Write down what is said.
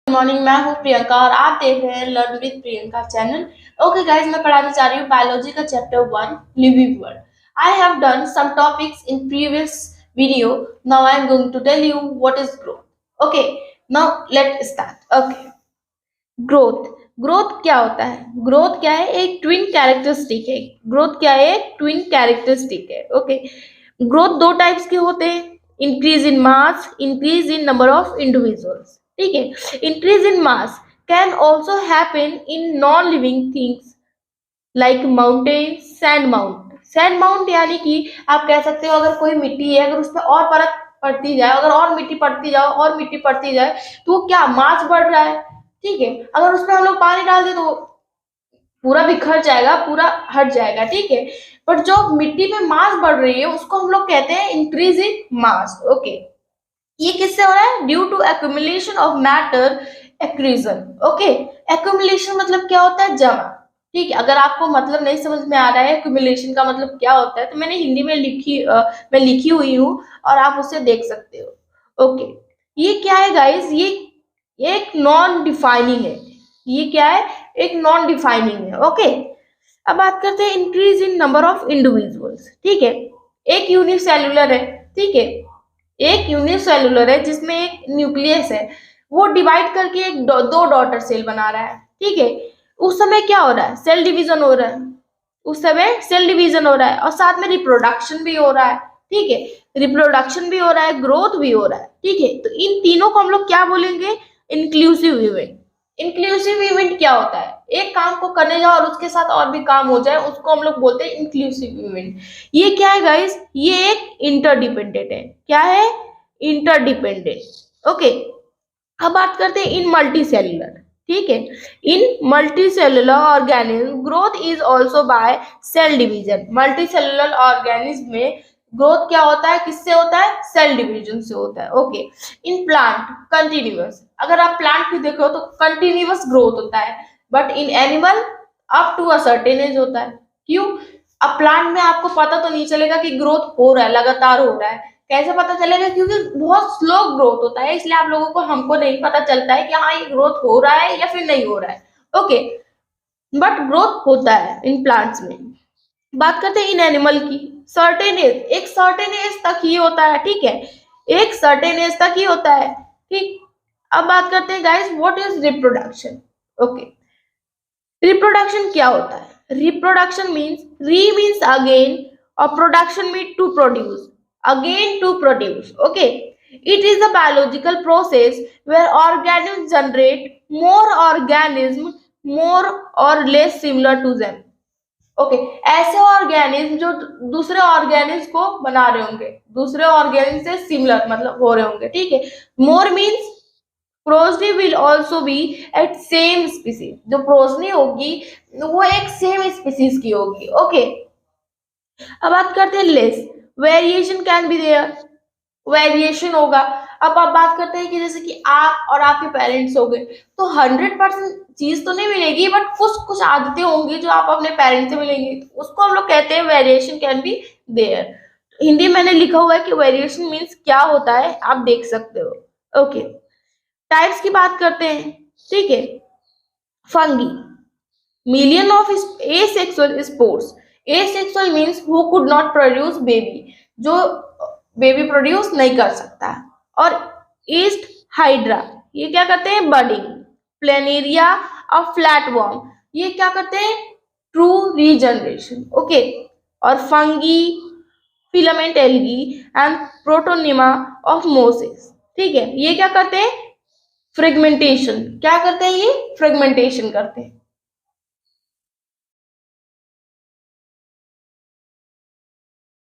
Morning. मैं हूँ प्रियंका और आप देख रहे हैं learn with Priyanka channel. Okay guys, मैं पढ़ाने जा रही हूँ बायोलॉजी का chapter 1 living world. I have done some topics in previous video. Now I am going to tell you what is growth. Okay, now let start. Okay, growth. Growth क्या होता है? Growth क्या है? एक ट्विन कैरेक्टरिस्टिक है। Growth क्या है? एक ट्विन कैरेक्टरिस्टिक है। ओके, ग्रोथ दो टाइप्स के होते हैं, increase in mass, increase in number of individuals. ठीक है, increase in mass can also happen in non living things like mountain, sand mount. Sand mount यानी कि आप कह सकते हो अगर कोई मिट्टी है, अगर उसमें और परत पड़ती जाए, अगर और मिट्टी पड़ती जाए और मिट्टी पड़ती जाए तो क्या मास बढ़ रहा है। ठीक है, अगर उसमें हम लोग पानी डाल दे तो पूरा बिखर जाएगा, पूरा हट जाएगा। ठीक है, बट जो मिट्टी में मास बढ़ रही है उसको हम लोग कहते हैं इंक्रीज इन मास। ओके, ये किससे हो रहा है? Due to accumulation of matter accretion. Okay, accumulation मतलब क्या होता है? जमा। ठीक है, अगर आपको मतलब नहीं समझ में आ रहा है एक्यूमुलेशन का मतलब क्या होता है तो मैंने हिंदी में मैं लिखी हुई हूँ और आप उसे देख सकते हो। ओके, ये क्या है गाइस? ये एक नॉन डिफाइनिंग है। ये क्या है? एक नॉन डिफाइनिंग है। ओके, अब बात करते हैं increase in number of individuals. ठीक है, एक यूनिसेल्युलर है। ठीक है, एक यूनिसेल्युलर है जिसमें एक न्यूक्लियस है, वो डिवाइड करके एक दो डॉटर सेल बना रहा है। ठीक है, उस समय क्या हो रहा है? सेल डिवीजन हो रहा है। उस समय सेल डिवीजन हो रहा है और साथ में रिप्रोडक्शन भी हो रहा है। ठीक है, रिप्रोडक्शन भी हो रहा है, ग्रोथ भी हो रहा है। ठीक है, तो इन तीनों को हम लोग क्या बोलेंगे? Inclusive event. इंक्लूसिव इवेंट क्या होता है? एक काम को करने जाओ और उसके साथ और भी काम हो जाए, उसको हम लोग बोलते हैं इंक्लूसिव इवेंट। ये क्या है गाइस? ये एक इंटरडिपेंडेंट है। क्या है? इंटरडिपेंडेंट। ओके, अब बात करते हैं इन मल्टी सेल्यूलर। ठीक है, in multi cellular organism growth is also by cell division. Multi cellular organism में ग्रोथ क्या होता है? किससे होता है? सेल डिवीजन से होता है। Okay, in plant continuous. अगर आप प्लांट भी देखो तो कंटिन्यूअस ग्रोथ होता है, but in animal up to a certain age होता है। क्यों? अब प्लांट में आपको पता तो नहीं चलेगा कि ग्रोथ हो रहा है, लगातार हो रहा है। कैसे पता चलेगा? क्योंकि बहुत स्लो ग्रोथ होता है, इसलिए आप लोगों को, हमको नहीं पता चलता है कि हाँ ये ग्रोथ हो रहा है या फिर नहीं हो रहा है। ओके, बट ग्रोथ होता है इन प्लांट्स में। बात करते हैं इन एनिमल की। सर्टेन एज, एक सर्टेन एज तक ही होता है। ठीक है, एक सर्टेन एज तक ही होता है। ठीक, अब बात करते हैं guys what is reproduction. Okay, reproduction क्या होता है? Reproduction means re means again और production mean to produce, again to produce. Okay, it is a biological process where organisms generate more organism more or less similar to them. Okay, ऐसे organism जो दूसरे organism को बना रहे होंगे, दूसरे organism से सिमिलर मतलब हो रहे होंगे। ठीक है, more means progeny will also be at same species. जो प्रोजनी होगी वो एक सेम स्पीसीज की होगी। ओके, अब बात करते हैं less. Variation can be there, variation होगा। अब आप बात करते हैं कि जैसे कि आप और आपके पेरेंट्स हो गए तो 100% चीज तो नहीं मिलेगी, बट कुछ कुछ आदतें होंगी जो आप अपने पेरेंट्स से मिलेंगे, तो उसको हम लोग कहते हैं variation can be there. Hindi मैंने लिखा हुआ है कि वेरिएशन मीन्स क्या होता है, आप देख सकते हो। ओके, टाइप्स की बात करते हैं। ठीक है, fungi, million of asexual spores. Asexual means who could not produce baby, जो बेबी प्रोड्यूस नहीं कर सकता। और ईस्ट हाइड्रा, ये क्या करते हैं? बडिंग। प्लेनेरिया और फ्लैट वर्म, ये क्या करते हैं? True regeneration. ओके, और fungi, filament algae and protonema of Moses. ठीक है, ये क्या करते हैं? फ्रेगमेंटेशन। क्या करते हैं? ये फ्रेगमेंटेशन करते हैं।